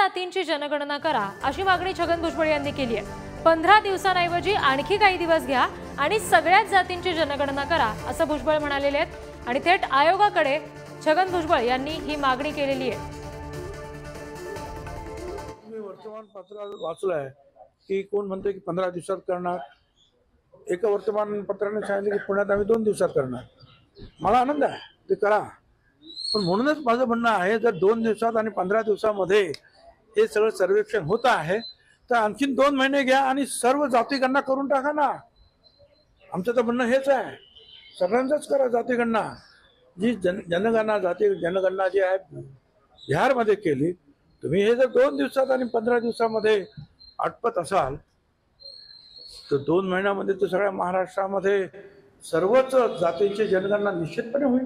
जातींची जनगणना करा अशी मागणी छगन भुजबळ यांनी केली आहे। 15 दिवसांऐवजी आणखी काही दिवस घ्या आणि सगळ्याच जातींची जनगणना करा असं भुजबळ म्हणालेले आहेत आणि थेट आयोगाकडे छगन भुजबळ यांनी ही मागणी केलेली आहे। मी वर्तमानपत्रात वाचलंय की कोण म्हणते की 15 दिवसात करणार, एका वर्तमानपत्राने सांगितलं की पुण्यात आम्ही 2 दिवसात करणार। मला आनंद आहे, ते करा, पण म्हणूनच माझं म्हणणं आहे जर 2 दिवसात आणि 15 दिवसामध्ये हे सगळं सर्वेक्षण होत आहे तर आणखीन 2 महिने घ्या आणि सर्व जाती गणना करून टाका ना। आमचं तर म्हणणं हेच आहे, सगळ्यांचंच करा जाती गणना। जी जनगणना जाती जनगणना जी आहे बिहारमध्ये केली, तुम्ही हे जर 2 दिवसात आणि 15 दिवसामध्ये आटपत असाल तर 2 महिन्यामध्ये तर सगळ्या महाराष्ट्रामध्ये सर्वच जातींची जनगणना निश्चितपणे होईल।